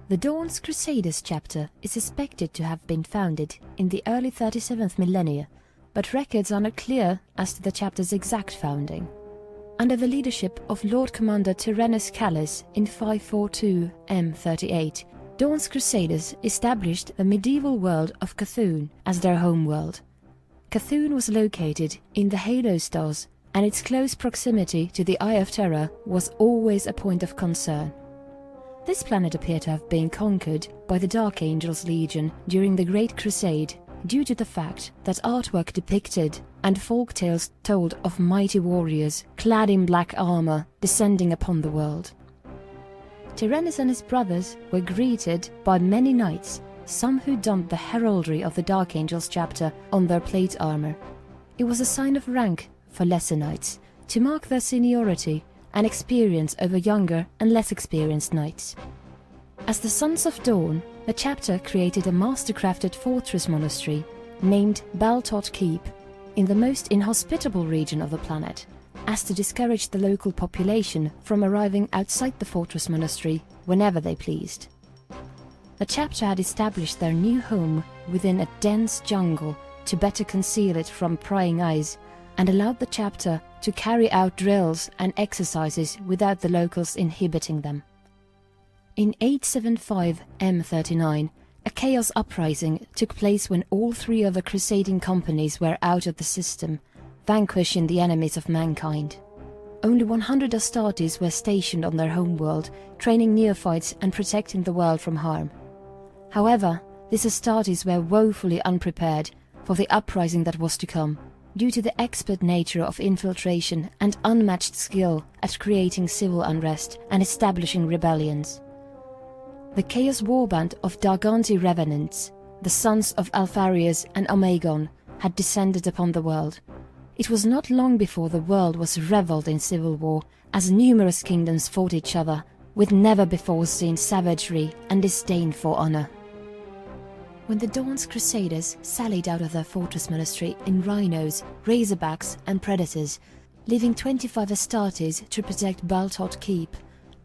The Dorn's Crusaders chapter is suspected to have been founded in the early 37th millennia, but records are not clear as to the chapter's exact founding. Under the leadership of Lord Commander Tyrannus Callus in 542 M38, Dorn's Crusaders established the medieval world of Cthulhu as their homeworld. Cthulhu was located in the Halo stars, and its close proximity to the Eye of Terror was always a point of concern. This planet appeared to have been conquered by the Dark Angels Legion during the Great Crusade, due to the fact that artwork depicted and folktales told of mighty warriors clad in black armor descending upon the world. Tyrannus and his brothers were greeted by many knights, some who donned the heraldry of the Dark Angels chapter on their plate armor. It was a sign of rank for lesser knights, to mark their seniority and experience over younger and less experienced knights. As the Sons of Dorn, the chapter created a master-crafted fortress monastery named Baltot Keep in the most inhospitable region of the planet, as to discourage the local population from arriving outside the fortress monastery whenever they pleased. The chapter had established their new home within a dense jungle to better conceal it from prying eyes, and allowed the chapter to carry out drills and exercises without the locals inhibiting them. In 875 M39, a chaos uprising took place when all three of the crusading companies were out of the system, vanquishing the enemies of mankind. Only 100 Astartes were stationed on their homeworld, training neophytes and protecting the world from harm. However, these Astartes were woefully unprepared for the uprising that was to come, due to the expert nature of infiltration and unmatched skill at creating civil unrest and establishing rebellions. The Chaos Warband of Darganti Revenants, the sons of Alpharius and Omegon, had descended upon the world. It was not long before the world was reveled in civil war, as numerous kingdoms fought each other, with never-before-seen savagery and disdain for honor. When the Dorn's Crusaders sallied out of their fortress monastery in rhinos, razorbacks and predators, leaving 25 Astartes to protect Baltot Keep,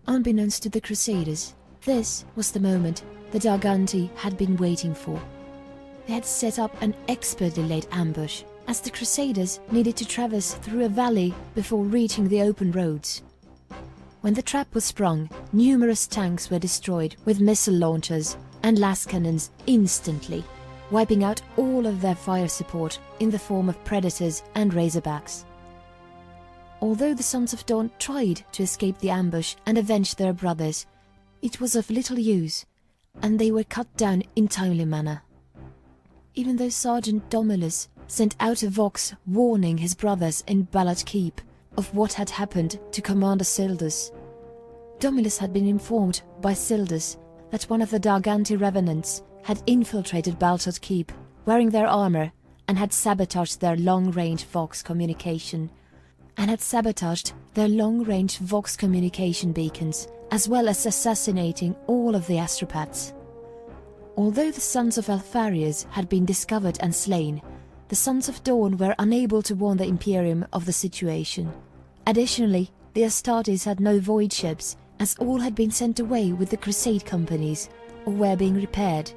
unbeknownst to the Crusaders, this was the moment the Darganti had been waiting for. They had set up an expertly laid ambush, as the Crusaders needed to traverse through a valley before reaching the open roads. When the trap was sprung, numerous tanks were destroyed with missile launchers and las cannons instantly, wiping out all of their fire support in the form of predators and razorbacks. Although the Sons of Dorn tried to escape the ambush and avenge their brothers, it was of little use, and they were cut down in timely manner. Even though Sergeant Domilus sent out a vox warning his brothers in Baltot Keep of what had happened to Commander Sildus, Domilus had been informed by Sildus that one of the Darganti Revenants had infiltrated Baltot Keep, wearing their armor, and had sabotaged their long-range vox communication, beacons, as well as assassinating all of the astropaths. Although the sons of Alpharius had been discovered and slain, the Sons of Dorn were unable to warn the Imperium of the situation. Additionally, the Astartes had no void ships, as all had been sent away with the Crusade companies, or were being repaired.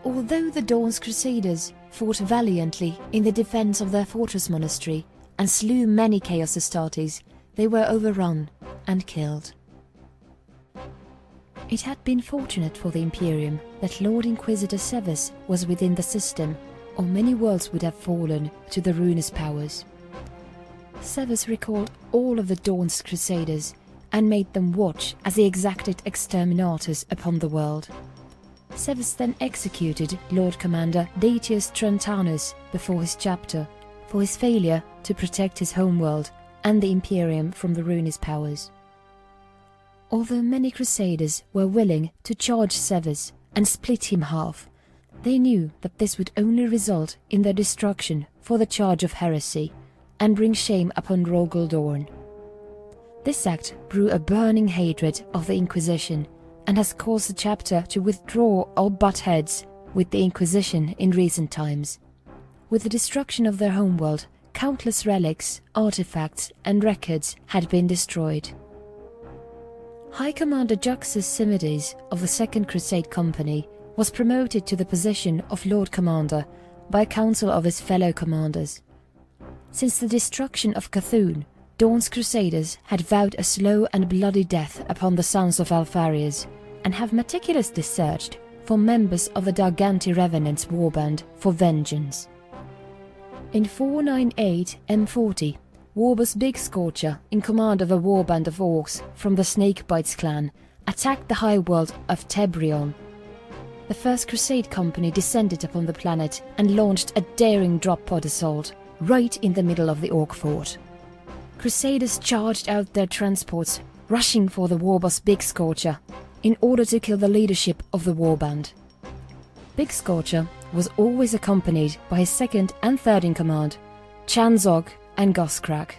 Although the Dorn's Crusaders fought valiantly in the defense of their fortress monastery and slew many Chaos Astartes, they were overrun and killed. It had been fortunate for the Imperium that Lord Inquisitor Severus was within the system, or many worlds would have fallen to the ruinous powers. Severus recalled all of the Dorn's Crusaders and made them watch as he exacted exterminators upon the world. Severus then executed Lord Commander Datius Trentanus before his chapter for his failure to protect his homeworld and the Imperium from the ruinous powers. Although many Crusaders were willing to charge Severus and split him half, they knew that this would only result in their destruction for the charge of heresy and bring shame upon Rogel Dorn. This act grew a burning hatred of the Inquisition and has caused the chapter to withdraw or butt heads with the Inquisition in recent times. With the destruction of their homeworld, countless relics, artifacts and records had been destroyed. High Commander Juxus Simides of the Second Crusade Company was promoted to the position of Lord Commander by a council of his fellow commanders. Since the destruction of Cthulhu, Dorn's Crusaders had vowed a slow and bloody death upon the sons of Alpharius, and have meticulously searched for members of the Darganti Revenant's warband for vengeance. In 498 M40, Warboss Big Scorcher, in command of a warband of orcs from the Snakebites clan, attacked the high world of Tebrion. The First Crusade Company descended upon the planet and launched a daring drop pod assault right in the middle of the Orc fort. Crusaders charged out their transports, rushing for the Warboss Big Scorcher, in order to kill the leadership of the warband. Big Scorcher was always accompanied by his second and third in command, Chanzog and Goskrak.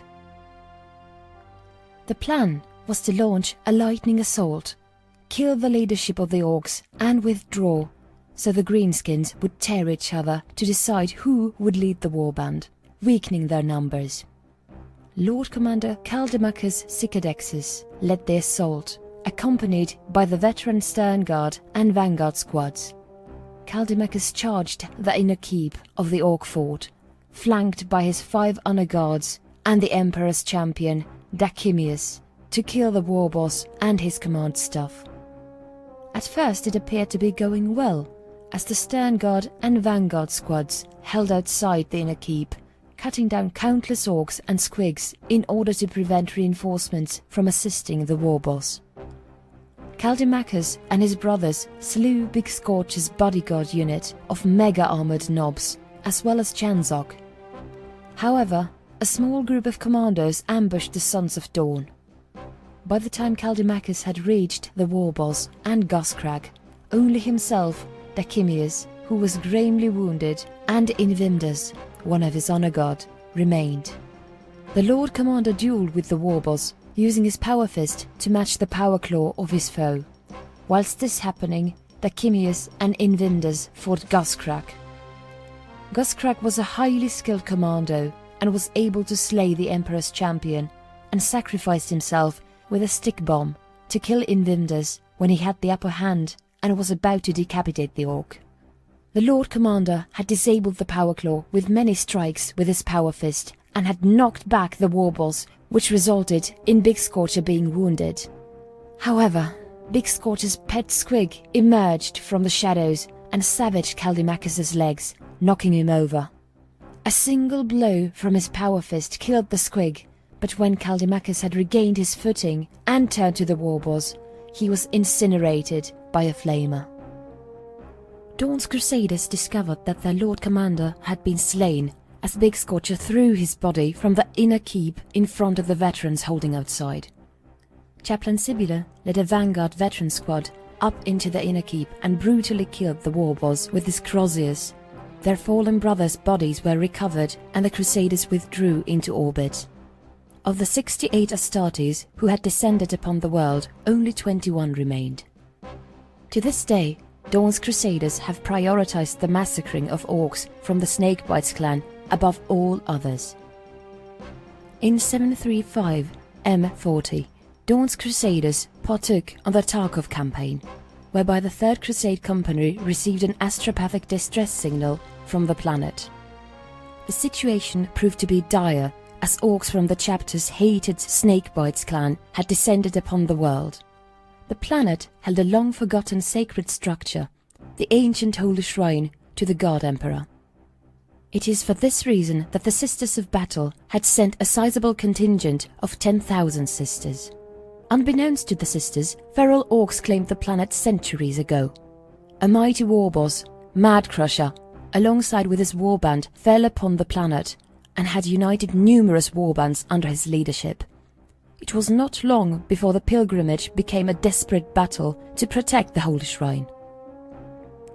The plan was to launch a lightning assault, kill the leadership of the Orcs and withdraw, so the Greenskins would tear each other to decide who would lead the warband, weakening their numbers. Lord Commander Caldimachus Cicadexus led the assault, accompanied by the veteran Sternguard and Vanguard squads. Caldimachus charged the inner keep of the Orc fort, flanked by his 5 honor guards and the Emperor's champion, Dachymius, to kill the warboss and his command staff. At first it appeared to be going well, as the Sternguard and Vanguard squads held outside the inner keep, cutting down countless orcs and squigs in order to prevent reinforcements from assisting the warboss. Caldimachus and his brothers slew Big Scorch's bodyguard unit of mega-armored knobs, as well as Chanzog. However, a small group of commandos ambushed the Sons of Dorn. By the time Caldimachus had reached the warboss and Goskrak, only himself, Dachymius, who was gravely wounded, and Invimdus, one of his honor guard, remained. The Lord Commander dueled with the warboss, using his power fist to match the power claw of his foe. Whilst this happening, Dachymius and Invimdus fought Goskrak. Goskrak was a highly skilled commando and was able to slay the Emperor's champion, and sacrificed himself with a stick bomb to kill Invimdus when he had the upper hand and was about to decapitate the Orc. The Lord Commander had disabled the power claw with many strikes with his power fist and had knocked back the warboss, which resulted in Big Scorcher being wounded. However, Big Scorcher's pet squig emerged from the shadows and savaged Caldimachus's legs, knocking him over. A single blow from his power fist killed the squig, but when Caldimachus had regained his footing and turned to the warboss, he was incinerated by a flamer. Dorn's Crusaders discovered that their Lord Commander had been slain, as Big Scorcher threw his body from the inner keep in front of the veterans holding outside. Chaplain Sibylla led a Vanguard veteran squad up into the inner keep and brutally killed the warboss with his croziers. Their fallen brothers' bodies were recovered and the Crusaders withdrew into orbit. Of the 68 Astartes who had descended upon the world, only 21 remained. To this day, Dorn's Crusaders have prioritized the massacring of orcs from the Snakebites clan above all others. In 735 M40, Dorn's Crusaders partook on the Tarkov campaign, whereby the Third Crusade Company received an astropathic distress signal from the planet. The situation proved to be dire, as orcs from the chapter's hated Snakebites clan had descended upon the world. The planet held a long-forgotten sacred structure, the ancient holy shrine to the God Emperor. It is for this reason that the Sisters of Battle had sent a sizable contingent of 10,000 sisters. Unbeknownst to the sisters, feral orcs claimed the planet centuries ago. A mighty warboss, Mad Crusher, alongside with his warband, fell upon the planet and had united numerous warbands under his leadership. It was not long before the pilgrimage became a desperate battle to protect the holy shrine.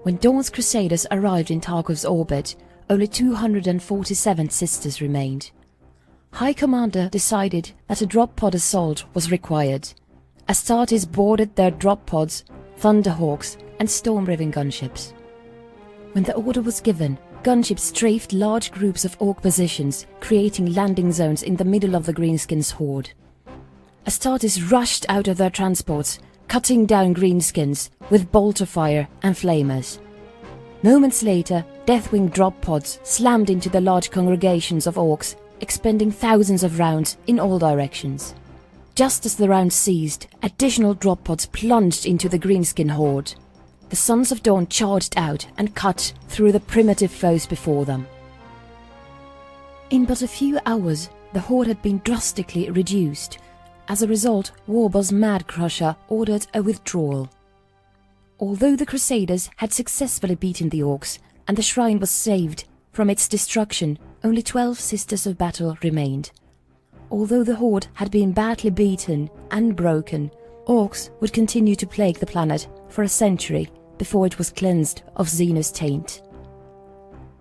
When Dorn's Crusaders arrived in Tarkov's orbit, only 247 sisters remained. High Commander decided that a drop pod assault was required. Astartes boarded their drop pods, Thunderhawks and Storm-Riven gunships. When the order was given, gunships strafed large groups of Orc positions, creating landing zones in the middle of the Greenskins' horde. Astartes rushed out of their transports, cutting down greenskins with bolter fire and flamers. Moments later, Deathwing drop pods slammed into the large congregations of Orks, expending thousands of rounds in all directions. Just as the rounds ceased, additional drop pods plunged into the greenskin horde. The Sons of Dorn charged out and cut through the primitive foes before them. In but a few hours, the horde had been drastically reduced. As a result, Warboss Mad Crusher ordered a withdrawal. Although the Crusaders had successfully beaten the Orks and the shrine was saved from its destruction, only 12 Sisters of Battle remained. Although the horde had been badly beaten and broken, Orks would continue to plague the planet for a century before it was cleansed of Xenos taint.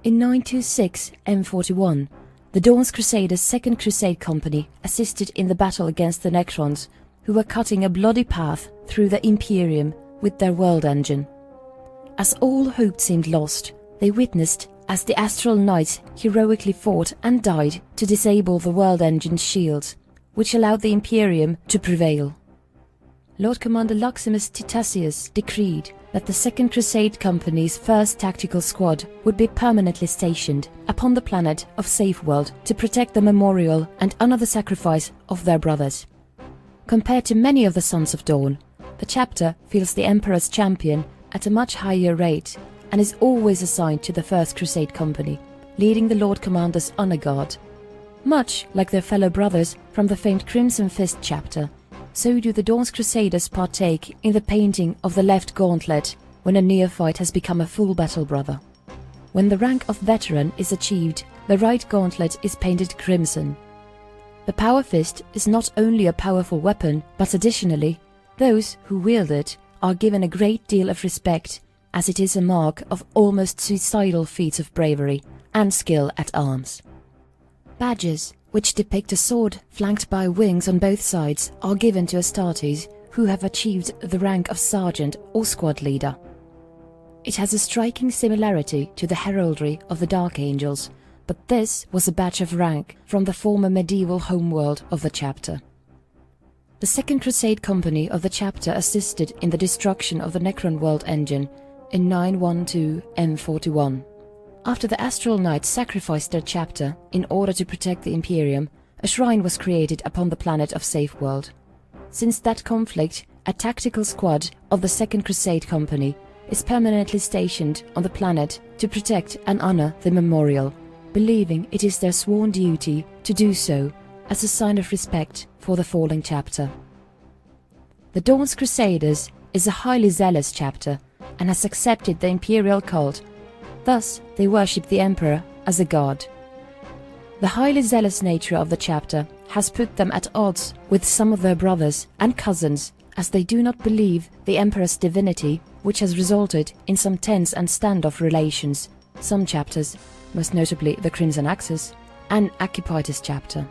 In 926 M41, the Dawn's Crusaders' Second Crusade Company assisted in the battle against the Necrons, who were cutting a bloody path through the Imperium with their world engine. As all hope seemed lost, they witnessed as the Astral Knights heroically fought and died to disable the world engine's shields, which allowed the Imperium to prevail. Lord Commander Luximus Titussius decreed that the Second Crusade Company's first tactical squad would be permanently stationed upon the planet of Safeworld to protect the memorial and honor the sacrifice of their brothers. Compared to many of the Sons of Dawn, the chapter feels the Emperor's champion at a much higher rate and is always assigned to the First Crusade Company, leading the Lord Commander's honor guard. Much like their fellow brothers from the famed Crimson Fist chapter, so do the Dawn's Crusaders partake in the painting of the left gauntlet when a neophyte has become a full battle brother. When the rank of veteran is achieved, the right gauntlet is painted crimson. The Power Fist is not only a powerful weapon, but additionally, those who wield it are given a great deal of respect, as it is a mark of almost suicidal feats of bravery and skill at arms. Badges, which depict a sword flanked by wings on both sides, are given to Astartes who have achieved the rank of sergeant or squad leader. It has a striking similarity to the heraldry of the Dark Angels, but this was a badge of rank from the former medieval homeworld of the chapter. The Second Crusade Company of the chapter assisted in the destruction of the Necron world engine in 912 M41. After the Astral Knights sacrificed their chapter in order to protect the Imperium, a shrine was created upon the planet of Safeworld. Since that conflict, a tactical squad of the Second Crusade Company is permanently stationed on the planet to protect and honor the memorial, believing it is their sworn duty to do so as a sign of respect for the falling chapter. The Dawn's Crusaders is a highly zealous chapter and has accepted the imperial cult. Thus, they worship the Emperor as a god. The highly zealous nature of the chapter has put them at odds with some of their brothers and cousins, as they do not believe the Emperor's divinity, which has resulted in some tense and standoff relations. Some chapters, most notably the Crimson Axis, and Accipitus chapter.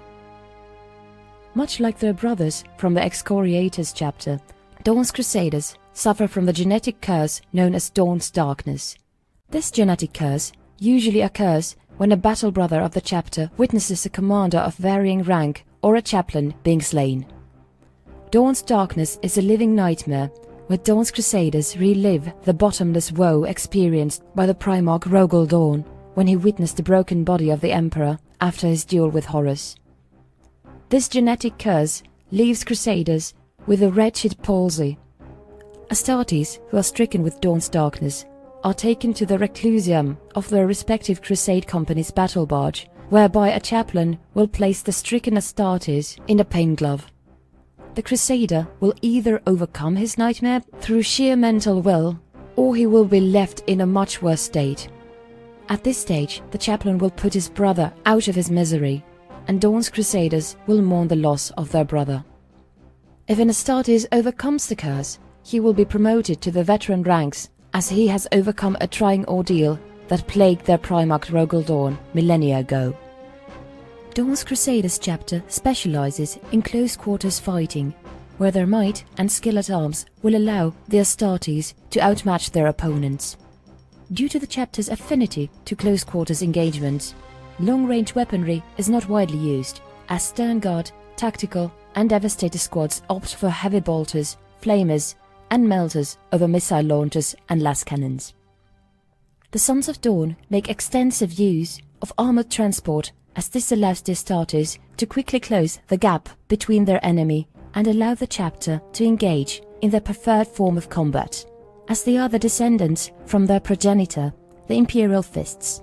Much like their brothers from the Excoriators chapter, Dawn's Crusaders suffer from the genetic curse known as Dawn's Darkness. This genetic curse usually occurs when a battle brother of the chapter witnesses a commander of varying rank or a chaplain being slain. Dawn's Darkness is a living nightmare where Dawn's Crusaders relive the bottomless woe experienced by the Primarch Rogel Dorn when he witnessed the broken body of the Emperor after his duel with Horus. This genetic curse leaves Crusaders with a wretched palsy. Astartes, who are stricken with Dawn's Darkness, are taken to the reclusium of their respective Crusade company's battle barge, whereby a chaplain will place the stricken Astartes in a pain glove. The Crusader will either overcome his nightmare through sheer mental will, or he will be left in a much worse state. At this stage, the chaplain will put his brother out of his misery, and Dawn's Crusaders will mourn the loss of their brother. If an Astartes overcomes the curse, he will be promoted to the veteran ranks, as he has overcome a trying ordeal that plagued their Primarch Rogel Dorn millennia ago. Dawn's Crusaders chapter specializes in close quarters fighting, where their might and skill at arms will allow the Astartes to outmatch their opponents. Due to the chapter's affinity to close quarters engagements, long-range weaponry is not widely used, as stern guard, tactical and Devastator squads opt for heavy bolters, flamers, and melters over missile launchers and las cannons. The Sons of Dorn make extensive use of armored transport, as this allows their starters to quickly close the gap between their enemy and allow the chapter to engage in their preferred form of combat, as they are the descendants from their progenitor, the Imperial Fists.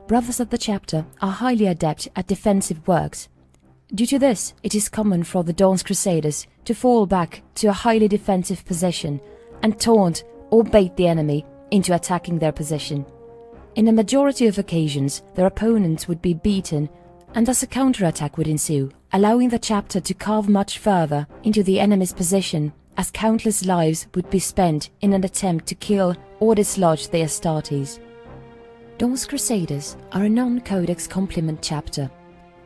Brothers of the chapter are highly adept at defensive works. Due to this, it is common for the Dawn's Crusaders to fall back to a highly defensive position and taunt or bait the enemy into attacking their position. In a majority of occasions, their opponents would be beaten, and thus a counterattack would ensue, allowing the chapter to carve much further into the enemy's position, as countless lives would be spent in an attempt to kill or dislodge their Astartes. Dawn's Crusaders are a non-codex complement chapter.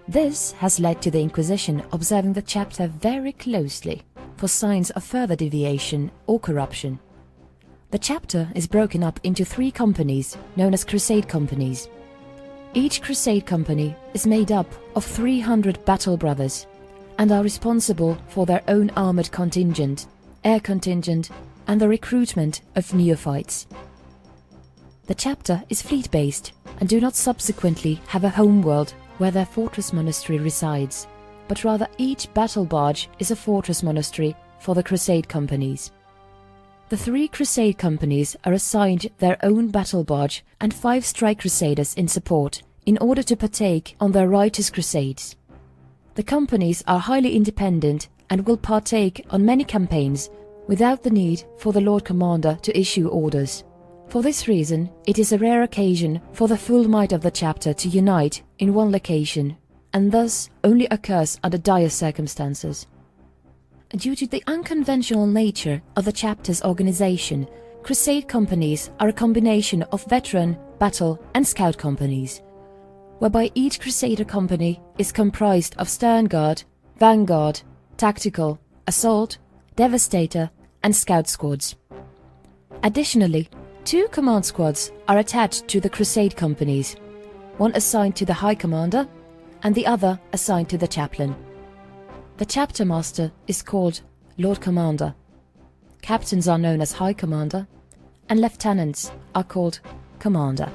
This has led to the Inquisition observing the chapter very closely for signs of further deviation or corruption. The chapter is broken up into 3 companies, known as Crusade companies. Each Crusade company is made up of 300 battle brothers and are responsible for their own armored contingent, air contingent, and the recruitment of neophytes. The chapter is fleet-based and do not subsequently have a homeworld where their fortress monastery resides, but rather each battle barge is a fortress monastery for the Crusade companies. The 3 Crusade companies are assigned their own battle barge and 5 strike crusaders in support in order to partake on their righteous crusades. The companies are highly independent and will partake on many campaigns without the need for the Lord Commander to issue orders. For this reason, it is a rare occasion for the full might of the chapter to unite in one location, and thus only occurs under dire circumstances. Due to the unconventional nature of the chapter's organization, Crusade companies are a combination of veteran, battle, and scout companies, whereby each Crusader company is comprised of Stern Guard, Vanguard, Tactical, Assault, Devastator, and Scout squads. Additionally, 2 command squads are attached to the Crusade companies, one assigned to the High Commander and the other assigned to the Chaplain. The chapter master is called Lord Commander. Captains are known as High Commander, and lieutenants are called Commander.